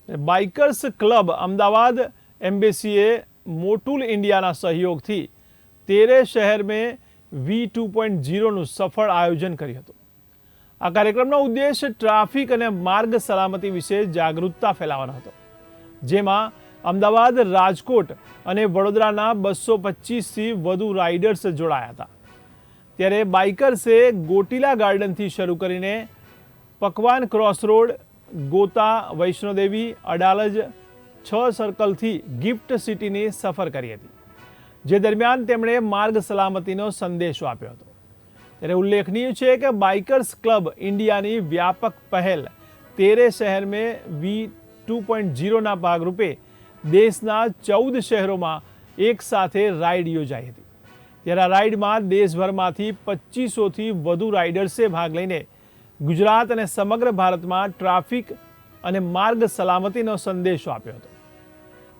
Bikers club Ahmedabad એમ્બેસીએ મોટુલ ઇન્ડિયાના સહયોગથી તેરે શહેર મેં V2.0નું સફળ આયોજન કર્યું હતું। આ કાર્યક્રમનો ઉદ્દેશ ટ્રાફિક અને માર્ગ સલામતી વિશે જાગૃતતા ફેલાવવાનો હતો, જેમાં અમદાવાદ, રાજકોટ અને વડોદરાના 225થી વધુ રાઇડર્સ જોડાયા હતા। ત્યારે બાઇકર્સે ગોટીલા ગાર્ડનથી શરૂ કરીને પકવાન ક્રોસ રોડ, ગોતા, વૈષ્ણોદેવી, અડાલજ 6 સર્કલથી ગિફ્ટ સિટીની સફર કરી હતી, જે દરમિયાન તેમણે માર્ગ સલામતીનો સંદેશો આપ્યો હતો। ત્યારે ઉલ્લેખનીય છે કે બાઇકર્સ ક્લબ ઇન્ડિયાની વ્યાપક પહેલ તેરે શહેર મેં V2.0ના ભાગરૂપે દેશના 14 શહેરોમાં એક સાથે રાઇડ યોજાઈ હતી। ત્યારે આ રાઇડમાં દેશભરમાંથી 2500થી વધુ રાઇડર્સે ભાગ લઈને ગુજરાત અને સમગ્ર ભારતમાં ટ્રાફિક અને માર્ગ સલામતીનો સંદેશો આપ્યો હતો।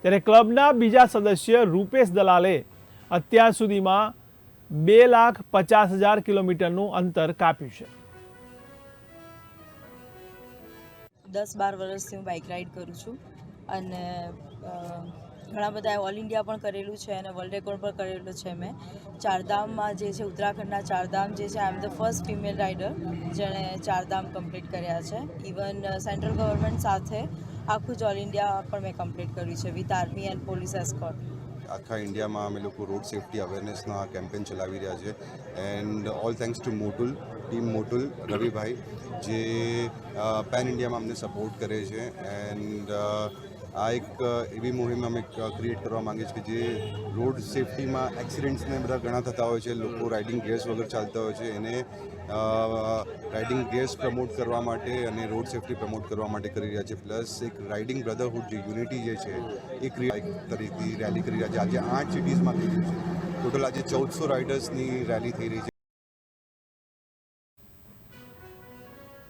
ત્યારે ક્લબના બીજા સદસ્ય રૂપેશ દલાલે અત્યાર સુધીમાં 2,50,000 કિલોમીટરનું અંતર કાપ્યું છે। 10-12 વર્ષથી હું બાઇક રાઇડ કરું છું અને ઘણા બધા ઓલ ઇન્ડિયા પણ કરેલું છે અને વર્લ્ડ રેકોર્ડ પણ કરેલું છે। મેં ચારધામમાં જે છે, ઉત્તરાખંડના ચારધામ જે છે, I am the first female rider જેણે ચારધામ કમ્પ્લીટ કર્યા છે। ઇવન સેન્ટ્રલ ગવર્મેન્ટ સાથે આખું જ ઓલ ઇન્ડિયા પણ મેં કમ્પ્લીટ કર્યું છે with army and police escort. આખા ઇન્ડિયામાં અમે લોકો રોડ સેફ્ટી અવેરનેસના કેમ્પેન ચલાવી રહ્યા છે and all thanks to Motul team Motul રવિભાઈ, જે પેન ઇન્ડિયામાં અમને સપોર્ટ કરે છે। એન્ડ આ એક એવી મુહિમ અમે ક્રિએટ કરવા માંગીએ છીએ કે જે રોડ સેફ્ટીમાં એક્સિડન્ટ્સને બધા ઘણા થતા હોય છે, લોકો રાઇડિંગ ગિયર્સ વગર ચાલતા હોય છે, એને રાઇડિંગ ગિયર્સ પ્રમોટ કરવા માટે અને રોડ સેફ્ટી પ્રમોટ કરવા માટે કરી રહ્યા છે। પ્લસ એક રાઇડિંગ બ્રધરહુડ જે યુનિટી જે છે એ તરીકે રેલી કરી રહ્યા છે। આજે 8 સિટીઝમાં થઈ રહી છે, ટોટલ આજે 1400 રાઇડર્સની રેલી થઈ રહી છે।